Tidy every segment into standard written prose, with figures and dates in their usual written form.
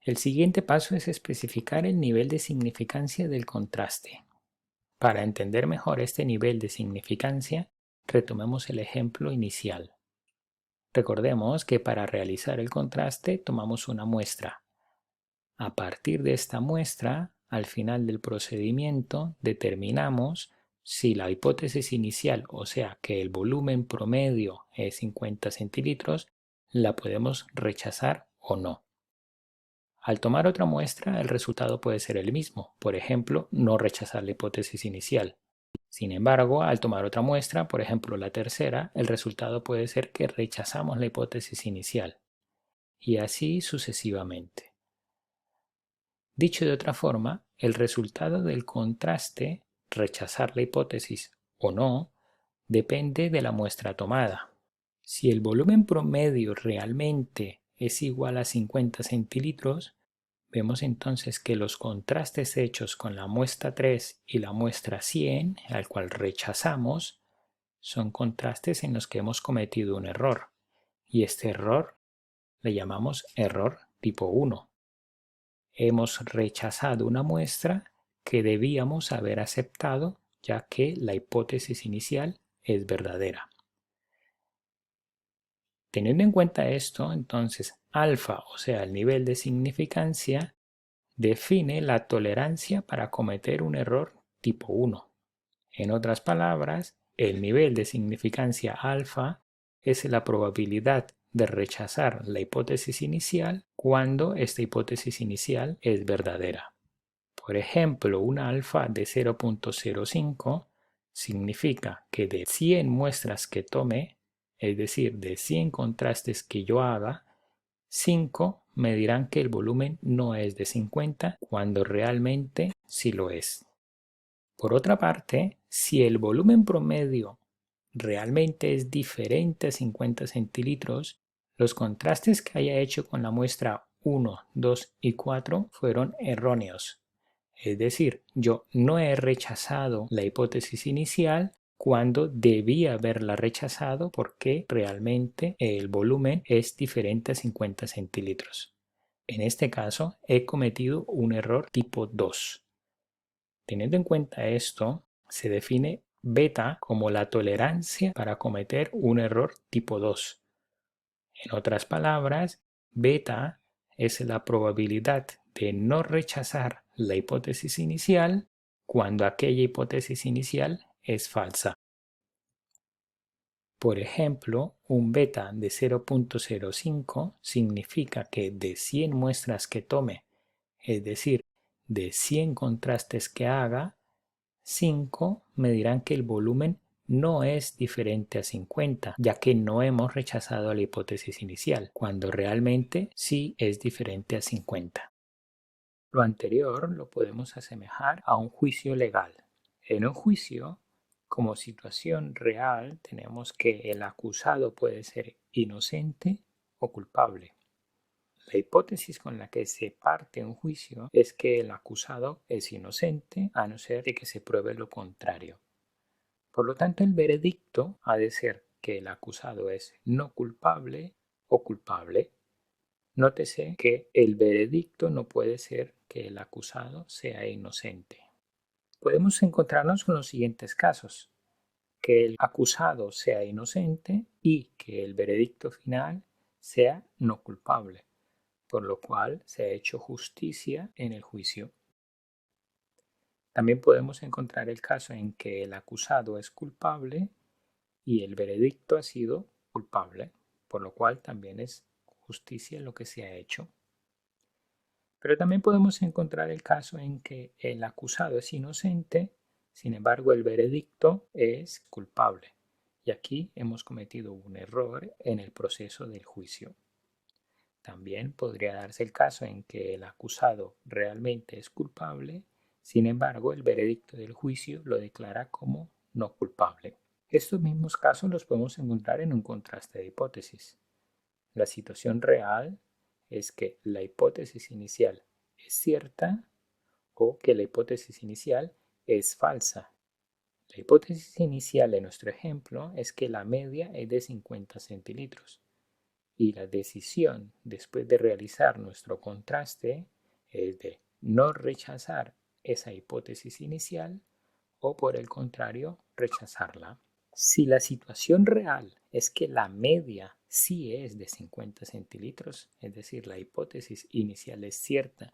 El siguiente paso es especificar el nivel de significancia del contraste. Para entender mejor este nivel de significancia, retomemos el ejemplo inicial. Recordemos que para realizar el contraste tomamos una muestra. A partir de esta muestra, al final del procedimiento, determinamos si la hipótesis inicial, o sea que el volumen promedio es 50 centilitros, la podemos rechazar o no. Al tomar otra muestra, el resultado puede ser el mismo, por ejemplo, no rechazar la hipótesis inicial. Sin embargo, al tomar otra muestra, por ejemplo la tercera, el resultado puede ser que rechazamos la hipótesis inicial. Y así sucesivamente. Dicho de otra forma, el resultado del contraste, rechazar la hipótesis o no, depende de la muestra tomada. Si el volumen promedio realmente es igual a 50 centilitros, vemos entonces que los contrastes hechos con la muestra 3 y la muestra 100, al cual rechazamos, son contrastes en los que hemos cometido un error. Y este error le llamamos error tipo 1. Hemos rechazado una muestra que debíamos haber aceptado, ya que la hipótesis inicial es verdadera. Teniendo en cuenta esto, entonces alfa, o sea, el nivel de significancia, define la tolerancia para cometer un error tipo 1. En otras palabras, el nivel de significancia alfa es la probabilidad de rechazar la hipótesis inicial cuando esta hipótesis inicial es verdadera. Por ejemplo, una alfa de 0.05 significa que de 100 muestras que tome, es decir, de 100 contrastes que yo haga, 5 me dirán que el volumen no es de 50 cuando realmente sí lo es. Por otra parte, si el volumen promedio realmente es diferente a 50 centilitros, los contrastes que haya hecho con la muestra 1, 2 y 4 fueron erróneos. Es decir, yo no he rechazado la hipótesis inicial cuando debía haberla rechazado porque realmente el volumen es diferente a 50 centilitros. En este caso, he cometido un error tipo 2. Teniendo en cuenta esto, se define beta como la tolerancia para cometer un error tipo 2. En otras palabras, beta es la probabilidad de no rechazar la hipótesis inicial cuando aquella hipótesis inicial es falsa. Por ejemplo, un beta de 0.05 significa que de 100 muestras que tome, es decir, de 100 contrastes que haga, 5 me dirán que el volumen no es diferente a 50, ya que no hemos rechazado la hipótesis inicial, cuando realmente sí es diferente a 50. Lo anterior lo podemos asemejar a un juicio legal. En un juicio, como situación real, tenemos que el acusado puede ser inocente o culpable. La hipótesis con la que se parte un juicio es que el acusado es inocente a no ser de que se pruebe lo contrario. Por lo tanto, el veredicto ha de ser que el acusado es no culpable o culpable. Nótese que el veredicto no puede ser que el acusado sea inocente. Podemos encontrarnos con los siguientes casos: que el acusado sea inocente y que el veredicto final sea no culpable, por lo cual se ha hecho justicia en el juicio. También podemos encontrar el caso en que el acusado es culpable y el veredicto ha sido culpable, por lo cual también es justicia lo que se ha hecho. Pero también podemos encontrar el caso en que el acusado es inocente, sin embargo el veredicto es culpable. Y aquí hemos cometido un error en el proceso del juicio. También podría darse el caso en que el acusado realmente es culpable, sin embargo el veredicto del juicio lo declara como no culpable. Estos mismos casos los podemos encontrar en un contraste de hipótesis. La situación real es que la hipótesis inicial es cierta o que la hipótesis inicial es falsa. La hipótesis inicial de nuestro ejemplo es que la media es de 50 centilitros. Y la decisión después de realizar nuestro contraste es de no rechazar esa hipótesis inicial o por el contrario rechazarla. Si la situación real es que la media sí es de 50 centilitros, es decir, la hipótesis inicial es cierta,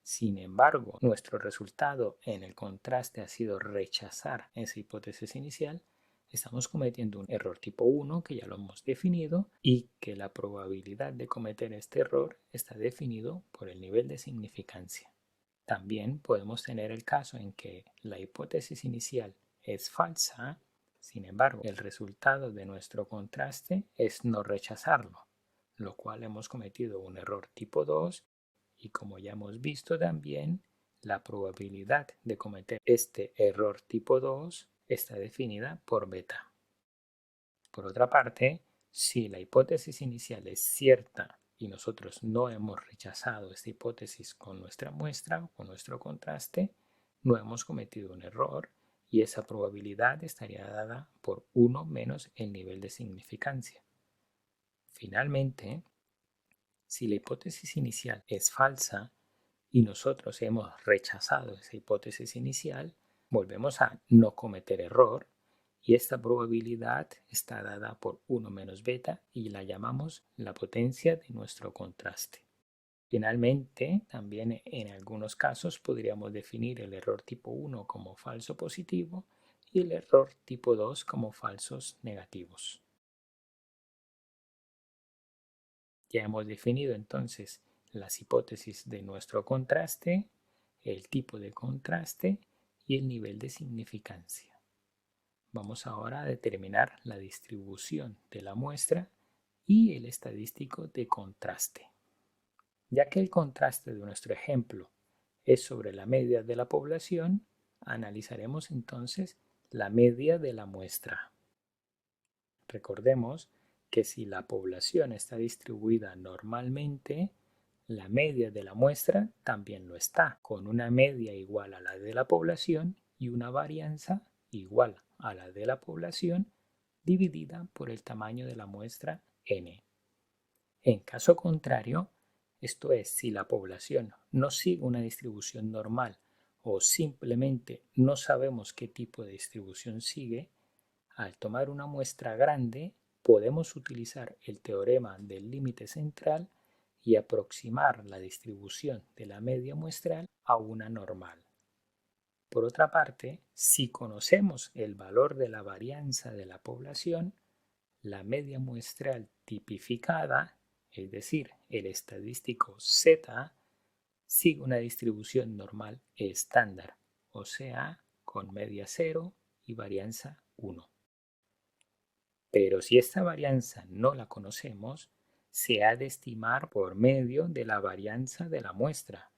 sin embargo, nuestro resultado en el contraste ha sido rechazar esa hipótesis inicial, estamos cometiendo un error tipo 1 que ya lo hemos definido y que la probabilidad de cometer este error está definido por el nivel de significancia. También podemos tener el caso en que la hipótesis inicial es falsa, sin embargo, el resultado de nuestro contraste es no rechazarlo, lo cual hemos cometido un error tipo 2 y como ya hemos visto también, la probabilidad de cometer este error tipo 2 está definida por beta. Por otra parte, si la hipótesis inicial es cierta y nosotros no hemos rechazado esta hipótesis con nuestra muestra o con nuestro contraste, no hemos cometido un error y esa probabilidad estaría dada por 1 menos el nivel de significancia. Finalmente, si la hipótesis inicial es falsa y nosotros hemos rechazado esa hipótesis inicial, volvemos a no cometer error y esta probabilidad está dada por 1 menos beta y la llamamos la potencia de nuestro contraste. Finalmente, también en algunos casos podríamos definir el error tipo 1 como falso positivo y el error tipo 2 como falsos negativos. Ya hemos definido entonces las hipótesis de nuestro contraste, el tipo de contraste y el nivel de significancia. Vamos ahora a determinar la distribución de la muestra y el estadístico de contraste. Ya que el contraste de nuestro ejemplo es sobre la media de la población, analizaremos entonces la media de la muestra. Recordemos que si la población está distribuida normalmente, la media de la muestra también lo está, con una media igual a la de la población y una varianza igual a la de la población dividida por el tamaño de la muestra n. En caso contrario, esto es, si la población no sigue una distribución normal o simplemente no sabemos qué tipo de distribución sigue, al tomar una muestra grande, podemos utilizar el teorema del límite central y aproximar la distribución de la media muestral a una normal. Por otra parte, si conocemos el valor de la varianza de la población, la media muestral tipificada, es decir, el estadístico Z, sigue una distribución normal estándar, o sea, con media 0 y varianza 1. Pero si esta varianza no la conocemos, se ha de estimar por medio de la varianza de la muestra.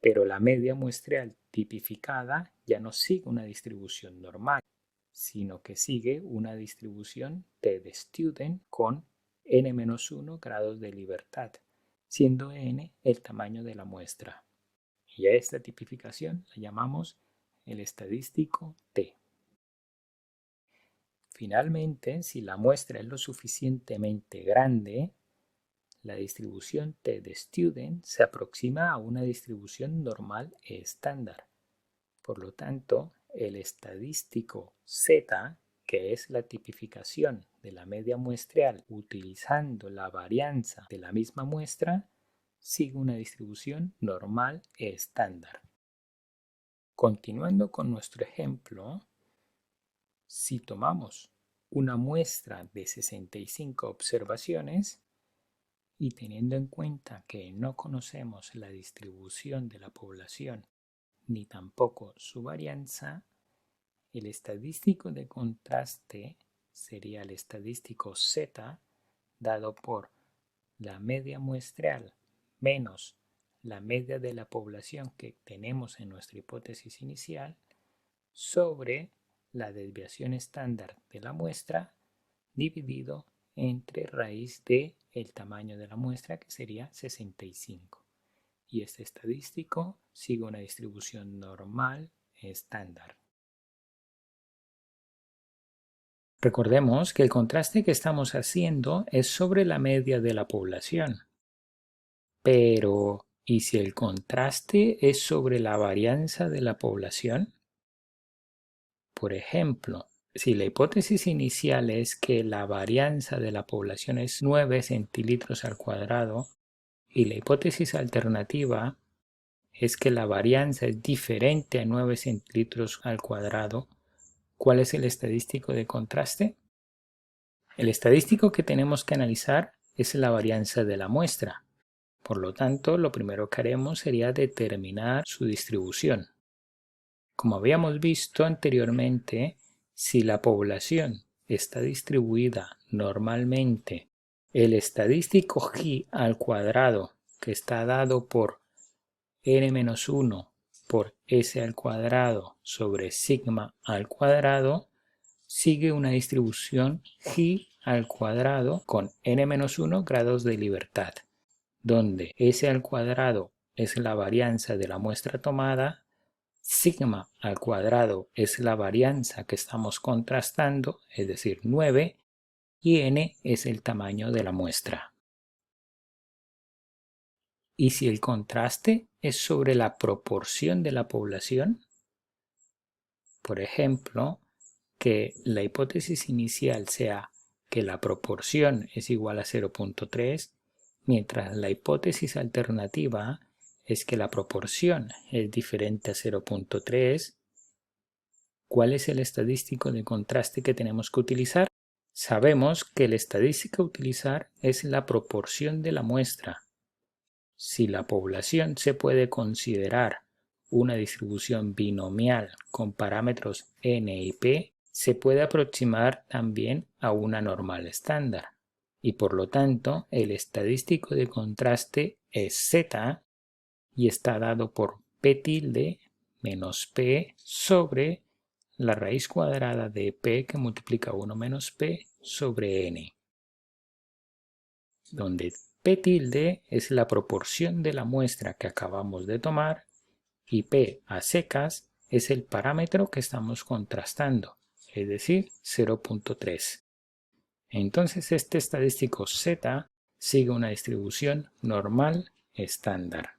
Pero la media muestral tipificada ya no sigue una distribución normal, sino que sigue una distribución de student con n-1 grados de libertad, siendo n el tamaño de la muestra. Y a esta tipificación la llamamos el estadístico T. Finalmente, si la muestra es lo suficientemente grande, la distribución T de student se aproxima a una distribución normal estándar. Por lo tanto, el estadístico Z, que es la tipificación de la media muestral utilizando la varianza de la misma muestra, sigue una distribución normal estándar. Continuando con nuestro ejemplo, si tomamos una muestra de 65 observaciones y teniendo en cuenta que no conocemos la distribución de la población ni tampoco su varianza, el estadístico de contraste sería el estadístico Z dado por la media muestral menos la media de la población que tenemos en nuestra hipótesis inicial sobre la desviación estándar de la muestra dividido entre raíz de el tamaño de la muestra que sería 65. Y este estadístico sigue una distribución normal estándar. Recordemos que el contraste que estamos haciendo es sobre la media de la población. Pero, ¿y si el contraste es sobre la varianza de la población? Por ejemplo, si la hipótesis inicial es que la varianza de la población es 9 centilitros al cuadrado y la hipótesis alternativa es que la varianza es diferente a 9 centilitros al cuadrado, ¿cuál es el estadístico de contraste? El estadístico que tenemos que analizar es la varianza de la muestra. Por lo tanto, lo primero que haremos sería determinar su distribución. Como habíamos visto anteriormente, si la población está distribuida normalmente, el estadístico G al cuadrado, que está dado por n-1 por s al cuadrado sobre sigma al cuadrado, sigue una distribución G al cuadrado con n-1 grados de libertad, donde s al cuadrado es la varianza de la muestra tomada, sigma al cuadrado es la varianza que estamos contrastando, es decir, 9, y n es el tamaño de la muestra. ¿Y si el contraste es sobre la proporción de la población? Por ejemplo, que la hipótesis inicial sea que la proporción es igual a 0.3, mientras la hipótesis alternativa es que la proporción es diferente a 0.3, ¿cuál es el estadístico de contraste que tenemos que utilizar? Sabemos que la estadística a utilizar es la proporción de la muestra. Si la población se puede considerar una distribución binomial con parámetros n y p, se puede aproximar también a una normal estándar. Y por lo tanto, el estadístico de contraste es z y está dado por p tilde menos p sobre la raíz cuadrada de p que multiplica 1 menos p sobre n, donde p tilde es la proporción de la muestra que acabamos de tomar y p a secas es el parámetro que estamos contrastando, es decir, 0.3. Entonces este estadístico z sigue una distribución normal estándar.